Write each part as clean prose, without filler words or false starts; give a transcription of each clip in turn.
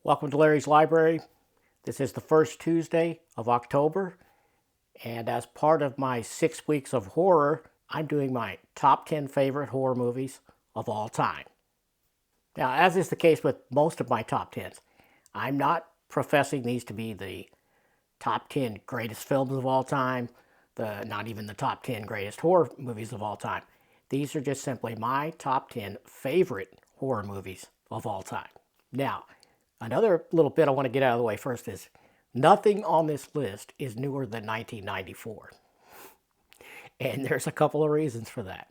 Welcome to Larry's Library. This is the first Tuesday of October, and as part of my 6 weeks of horror, I'm doing my top 10 favorite horror movies of all time. Now, as is the case with most of my top 10s, I'm not professing these to be the top 10 greatest films of all time, not even the top 10 greatest horror movies of all time. These are just simply my top 10 favorite horror movies of all time. Now, another little bit I want to get out of the way first is nothing on this list is newer than 1994. And there's a couple of reasons for that.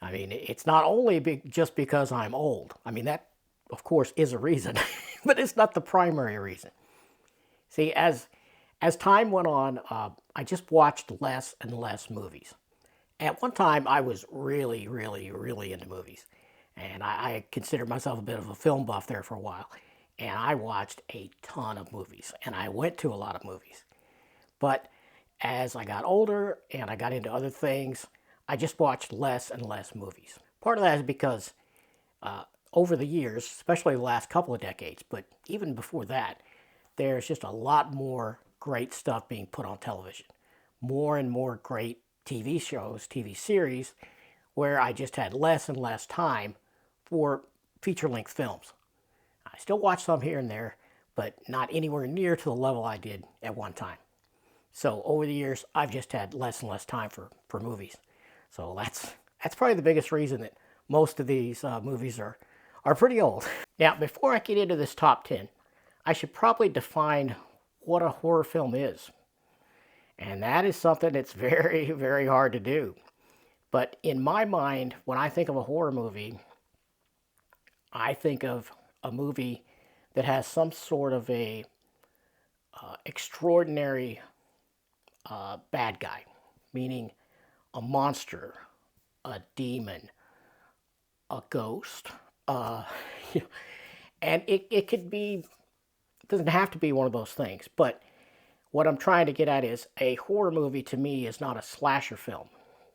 I mean, it's not only just because I'm old. I mean, that, of course, is a reason, but it's not the primary reason. See, as time went on, I just watched less and less movies. At one time, I was really, really, really into movies. And I considered myself a bit of a film buff there for a while. And I watched a ton of movies. And I went to a lot of movies. But as I got older and I got into other things, I just watched less and less movies. Part of that is because over the years, especially the last couple of decades, but even before that, there's just a lot more great stuff being put on television. More and more great TV shows, TV series, where I just had less and less time for feature-length films. I still watch some here and there, but not anywhere near to the level I did at one time. So over the years, I've just had less and less time for movies. So that's probably the biggest reason that most of these movies are pretty old. Now, before I get into this top 10, I should probably define what a horror film is. And that is something that's very, very hard to do. But in my mind, when I think of a horror movie, I think of a movie that has some sort of a extraordinary bad guy, meaning a monster, a demon, a ghost, and it could be, it doesn't have to be one of those things, but what I'm trying to get at is a horror movie to me is not a slasher film.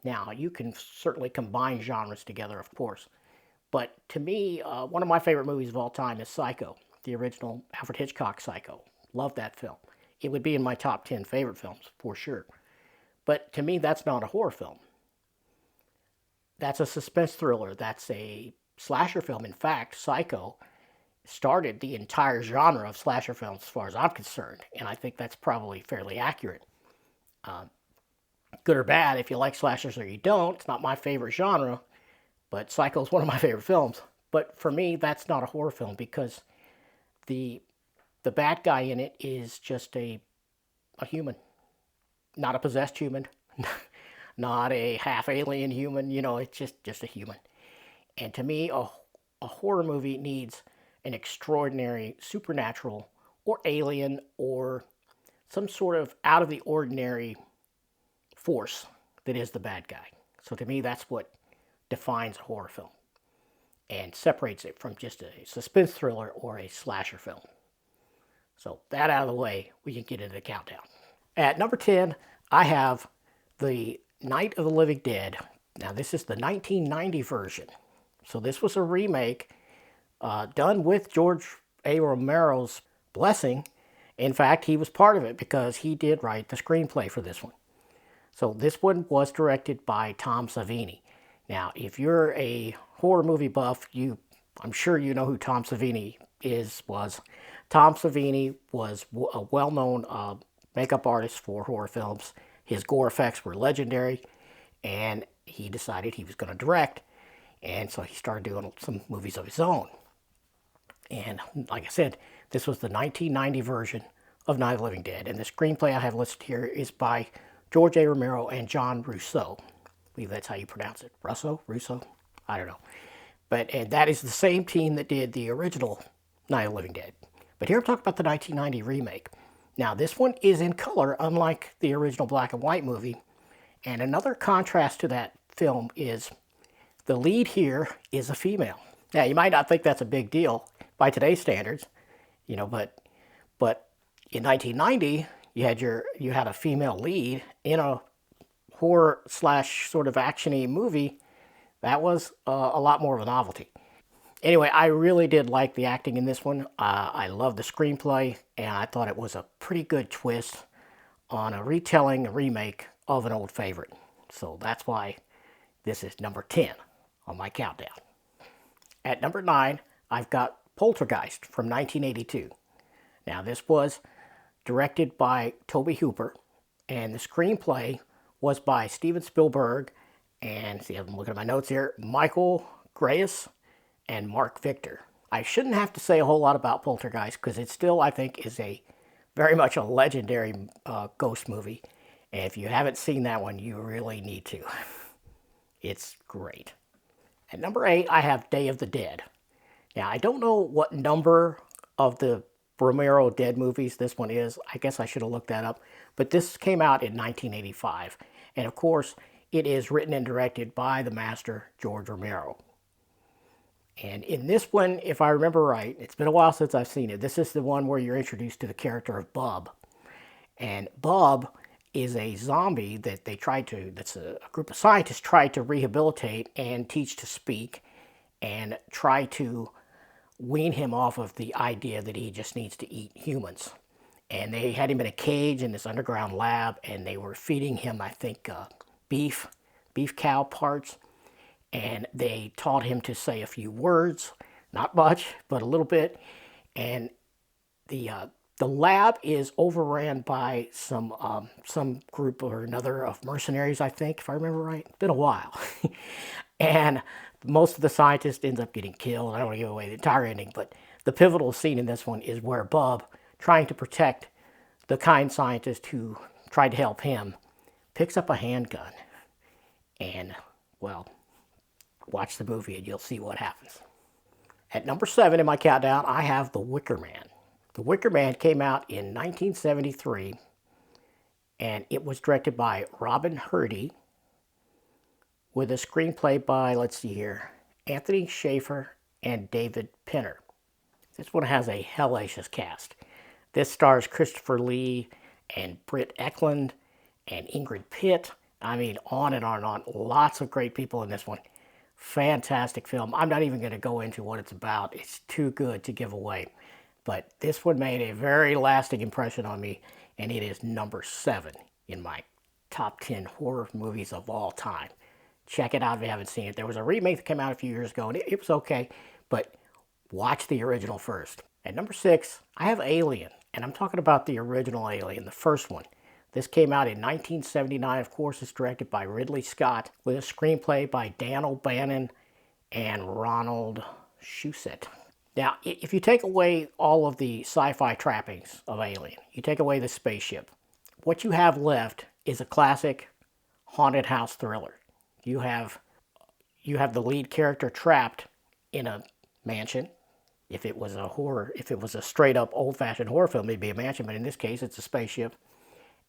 Now, you can certainly combine genres together, of course, but to me, one of my favorite movies of all time is Psycho, the original Alfred Hitchcock Psycho. Love that film. It would be in my top 10 favorite films, for sure. But to me, that's not a horror film. That's a suspense thriller. That's a slasher film. In fact, Psycho started the entire genre of slasher films as far as I'm concerned. And I think that's probably fairly accurate. Good or bad, if you like slashers or you don't, it's not my favorite genre. But Psycho is one of my favorite films. But for me, that's not a horror film because the bad guy in it is just a human. Not a possessed human, not a half-alien human, it's just a human. And to me, a horror movie needs an extraordinary supernatural or alien or some sort of out-of-the-ordinary force that is the bad guy. So to me, that's what defines a horror film and separates it from just a suspense thriller or a slasher film. So that out of the way, we can get into the countdown. At number 10, I have the Night of the Living Dead. Now, this is the 1990 version. So this was a remake done with George A. Romero's blessing. In fact, he was part of it because he did write the screenplay for this one. So this one was directed by Tom Savini. Now, if you're a horror movie buff, I'm sure you know who Tom Savini was. Tom Savini was a well-known makeup artist for horror films. His gore effects were legendary, and he decided he was going to direct, and so he started doing some movies of his own. And like I said, this was the 1990 version of Night of the Living Dead, and the screenplay I have listed here is by George A. Romero and John Russo. I believe that's how you pronounce it. Russo? I don't know. And that is the same team that did the original Night of the Living Dead. But here I'm talking about the 1990 remake. Now, this one is in color, unlike the original black and white movie. And another contrast to that film is the lead here is a female. Now, you might not think that's a big deal by today's standards, but in 1990, you had a female lead in a horror / sort of action-y movie. That was a lot more of a novelty. Anyway, I really did like the acting in this one. I love the screenplay, and I thought it was a pretty good twist on a retelling, a remake of an old favorite. So that's why this is number 10 on my countdown. At number 9, I've got Poltergeist from 1982. Now, this was directed by Tobe Hooper, and the screenplay was by Steven Spielberg and, see, I'm looking at my notes here, Michael Grais and Mark Victor. I shouldn't have to say a whole lot about Poltergeist because it still, I think, is a very much a legendary ghost movie. And if you haven't seen that one, you really need to. It's great. At number 8, I have Day of the Dead. Now, I don't know what number of the Romero Dead movies this one is. I guess I should have looked that up. But this came out in 1985. And of course, it is written and directed by the master, George Romero. And in this one, if I remember right, it's been a while since I've seen it. This is the one where you're introduced to the character of Bub. And Bub is a zombie that that's a group of scientists tried to rehabilitate and teach to speak and try to wean him off of the idea that he just needs to eat humans. And they had him in a cage in this underground lab, and they were feeding him, I think, beef cow parts. And they taught him to say a few words, not much, but a little bit. And the lab is overran by some group or another of mercenaries, I think, if I remember right. It's been a while. And most of the scientists ends up getting killed. I don't want to give away the entire ending, but the pivotal scene in this one is where Bub, trying to protect the kind scientist who tried to help him, picks up a handgun. And, well, watch the movie and you'll see what happens. At number 7 in my countdown, I have The Wicker Man. The Wicker Man came out in 1973, and it was directed by Robin Hurdy, with a screenplay by, let's see here, Anthony Schaefer and David Penner. This one has a hellacious cast. This stars Christopher Lee and Britt Eklund and Ingrid Pitt. I mean, on and on and on. Lots of great people in this one. Fantastic film. I'm not even going to go into what it's about. It's too good to give away. But this one made a very lasting impression on me, and it is number 7 in my top 10 horror movies of all time. Check it out if you haven't seen it. There was a remake that came out a few years ago, and it was okay, but watch the original first. At number 6, I have Alien, and I'm talking about the original Alien, the first one. This came out in 1979. Of course, it's directed by Ridley Scott, with a screenplay by Dan O'Bannon and Ronald Shusett. Now, if you take away all of the sci-fi trappings of Alien, you take away the spaceship, what you have left is a classic haunted house thriller. You have the lead character trapped in a mansion. If it was a straight up old-fashioned horror film, it'd be a mansion, but in this case, it's a spaceship.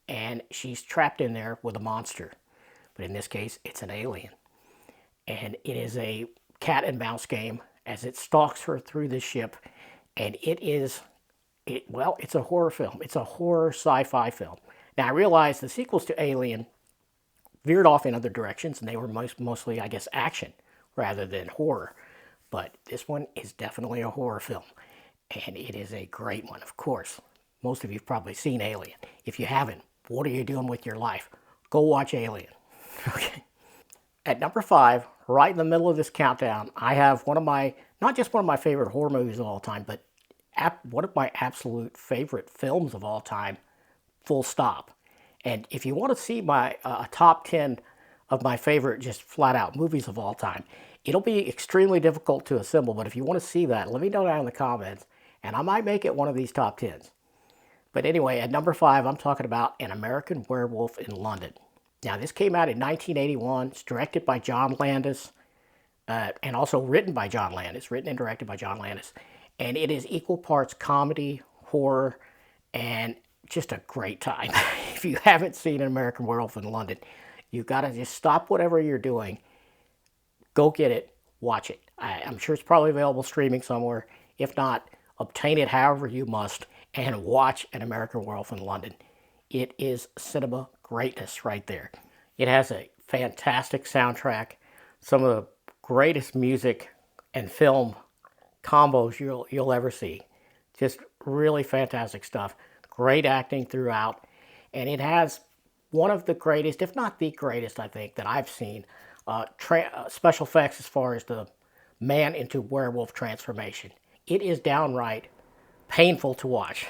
And she's trapped in there with a monster. But in this case, it's an alien. And it is a cat and mouse game as it stalks her through the ship. And it's a horror film. It's a horror sci-fi film. Now, I realize the sequels to Alien veered off in other directions, and they were mostly, I guess, action rather than horror. But this one is definitely a horror film. And it is a great one, of course. Most of you have probably seen Alien. If you haven't, what are you doing with your life? Go watch Alien. Okay. At number 5, right in the middle of this countdown, I have not just one of my favorite horror movies of all time, but one of my absolute favorite films of all time, full stop. And if you want to see my top 10 of my favorite just flat out movies of all time, it'll be extremely difficult to assemble, but if you want to see that, let me know down in the comments, and I might make it one of these top 10s. But anyway, at number 5, I'm talking about An American Werewolf in London. Now, this came out in 1981. It's directed by John Landis, and also written by John Landis, written and directed by John Landis. And it is equal parts comedy, horror, and just a great time. If you haven't seen An American Werewolf in London, you've got to just stop whatever you're doing, go get it, watch it. I'm sure it's probably available streaming somewhere. If not, obtain it however you must and watch An American Werewolf in London. It is cinema greatness right there. It has a fantastic soundtrack, some of the greatest music and film combos you'll ever see. Just really fantastic stuff. Great acting throughout, and it has one of the greatest, if not the greatest, I think, that I've seen special effects as far as the man into werewolf transformation. It is downright painful to watch,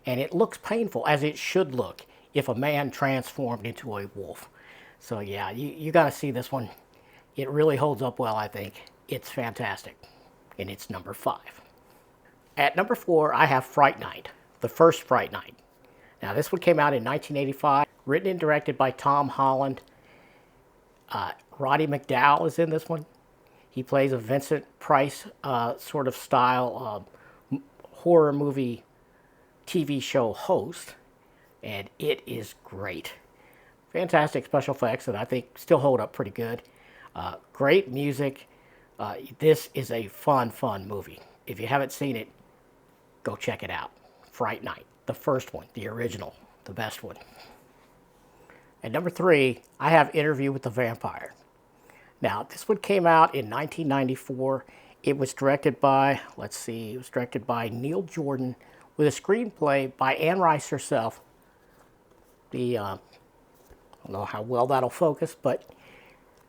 and it looks painful as it should look if a man transformed into a wolf. So yeah, you got to see this one. It really holds up well, I think. It's fantastic, and it's number 5. At number 4, I have Fright Night, the first Fright Night. Now, this one came out in 1985, written and directed by Tom Holland. Roddy McDowall is in this one. He plays a Vincent Price sort of style horror movie TV show host, and it is great. Fantastic special effects that I think still hold up pretty good. Great music. This is a fun movie. If you haven't seen it, go check it out. Fright Night, the first one, the original, the best one. At number 3, I have Interview with the Vampire. Now, this one came out in 1994. It was directed by, Neil Jordan with a screenplay by Anne Rice herself. I don't know how well that'll focus, but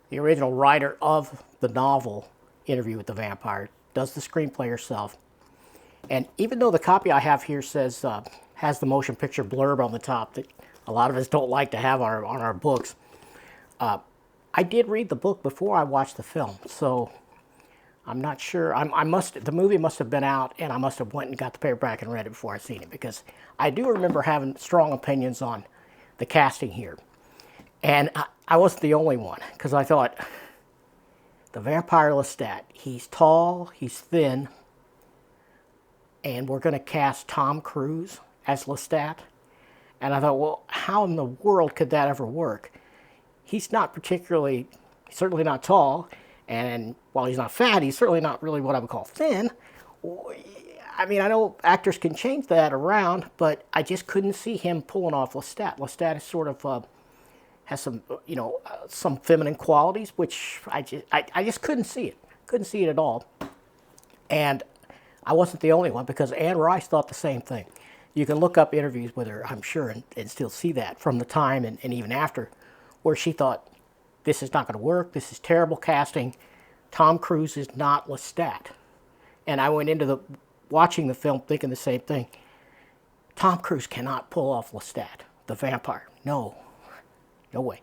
the original writer of the novel Interview with the Vampire does the screenplay herself. And even though the copy I have here says has the motion picture blurb on the top that a lot of us don't like to have on our books, I did read the book before I watched the film, so I'm not sure. The movie must have been out, and I must have went and got the paperback and read it before I seen it, because I do remember having strong opinions on the casting here. And I wasn't the only one, because I thought, the vampire Lestat, he's tall, he's thin, and we're going to cast Tom Cruise as Lestat. And I thought, well, how in the world could that ever work? He's not certainly not tall, and while he's not fat, he's certainly not really what I would call thin. I mean, I know actors can change that around, but I just couldn't see him pulling off Lestat. Lestat is sort of has some, some feminine qualities, which I just couldn't see it. Couldn't see it at all. And I wasn't the only one, because Anne Rice thought the same thing. You can look up interviews with her, I'm sure, and still see that from the time and even after, where she thought, this is not going to work, this is terrible casting, Tom Cruise is not Lestat. And I went into watching the film thinking the same thing. Tom Cruise cannot pull off Lestat, the vampire. No way.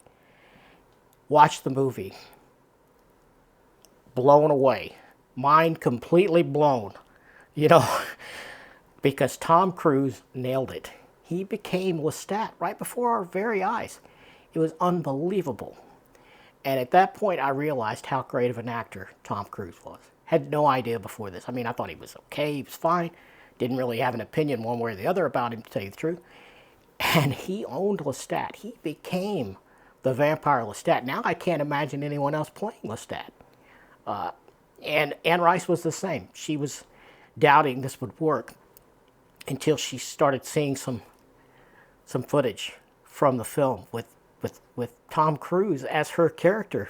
Watch the movie. Blown away. Mind completely blown. Because Tom Cruise nailed it. He became Lestat right before our very eyes. It was unbelievable. And at that point, I realized how great of an actor Tom Cruise was. Had no idea before this. I mean, I thought he was okay, he was fine. Didn't really have an opinion one way or the other about him, to tell you the truth. And he owned Lestat. He became the vampire Lestat. Now I can't imagine anyone else playing Lestat. And Anne Rice was the same. She was doubting this would work until she started seeing some footage from the film with Tom Cruise as her character.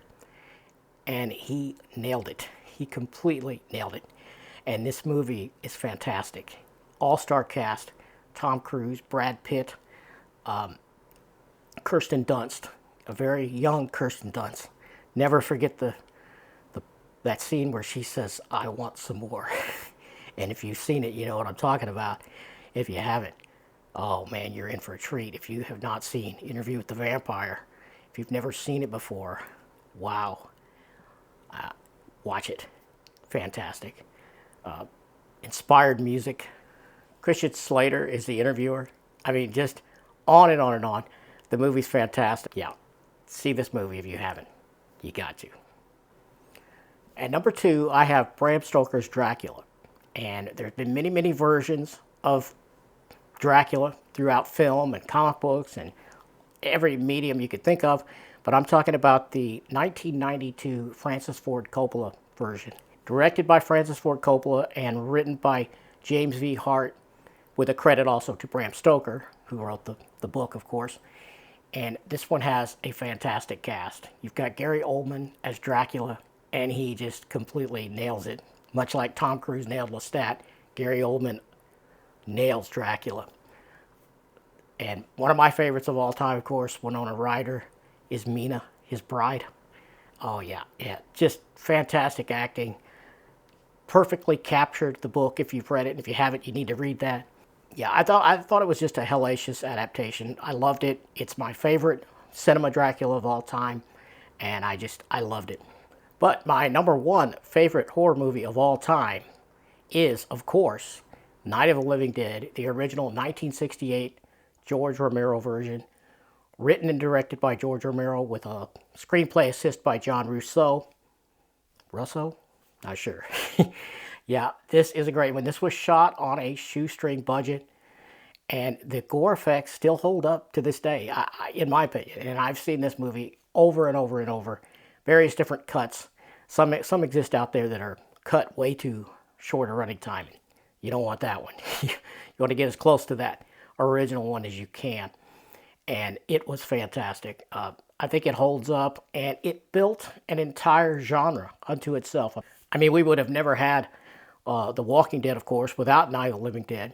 And he nailed it. He completely nailed it. And this movie is fantastic. All-star cast. Tom Cruise, Brad Pitt, Kirsten Dunst, a very young Kirsten Dunst. Never forget that scene where she says, "I want some more." And if you've seen it, you know what I'm talking about. If you haven't, oh man, you're in for a treat. If you have not seen Interview with the Vampire, if you've never seen it before, wow. Watch it. Fantastic. Inspired music. Christian Slater is the interviewer. I mean, just on and on and on. The movie's fantastic. Yeah, see this movie if you haven't. You got to. At number 2, I have Bram Stoker's Dracula. And there's been many, many versions of Dracula throughout film and comic books and every medium you could think of. But I'm talking about the 1992 Francis Ford Coppola version. Directed by Francis Ford Coppola and written by James V. Hart, with a credit also to Bram Stoker, who wrote the book, of course. And this one has a fantastic cast. You've got Gary Oldman as Dracula, and he just completely nails it. Much like Tom Cruise nailed Lestat, Gary Oldman nails Dracula. And one of my favorites of all time, of course, Winona Ryder, is Mina, his bride. Oh yeah, yeah, just fantastic acting. Perfectly captured the book if you've read it. And if you haven't, you need to read that. Yeah, I thought it was just a hellacious adaptation. I loved it. It's my favorite cinema Dracula of all time, and I loved it. But my number one favorite horror movie of all time is, of course, Night of the Living Dead, the original 1968 George Romero version, written and directed by George Romero with a screenplay assist by John Russo. Russo? Not sure. Yeah, this is a great one. This was shot on a shoestring budget, and the gore effects still hold up to this day, in my opinion. And I've seen this movie over and over and over, various different cuts. Some exist out there that are cut way too short a running time. You don't want that one. You want to get as close to that original one as you can. And it was fantastic. I think it holds up, and it built an entire genre unto itself. I mean, we would have never had The Walking Dead, of course, without Night of the Living Dead.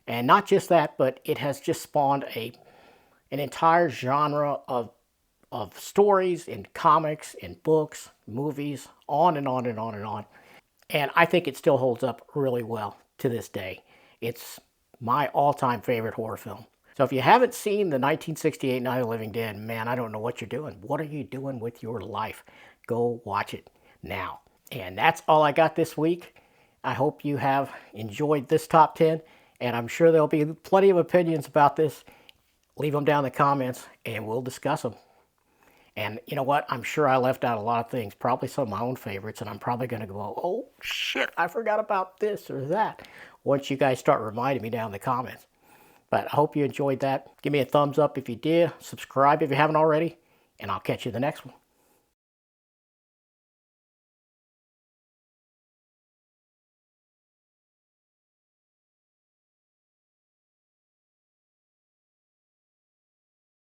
And not just that, but it has just spawned an entire genre of stories in comics, in books, movies, on and on and on and on. And I think it still holds up really well to this day. It's my all-time favorite horror film. So if you haven't seen the 1968 Night of the Living Dead, man, I don't know what you're doing. What are you doing with your life? Go watch it now. And that's all I got this week. I hope you have enjoyed this top 10, and I'm sure there'll be plenty of opinions about this. Leave them down in the comments, and we'll discuss them. And you know what? I'm sure I left out a lot of things, probably some of my own favorites, and I'm probably going to go, oh, shit, I forgot about this or that, once you guys start reminding me down in the comments. But I hope you enjoyed that. Give me a thumbs up if you did. Subscribe if you haven't already, and I'll catch you in the next one.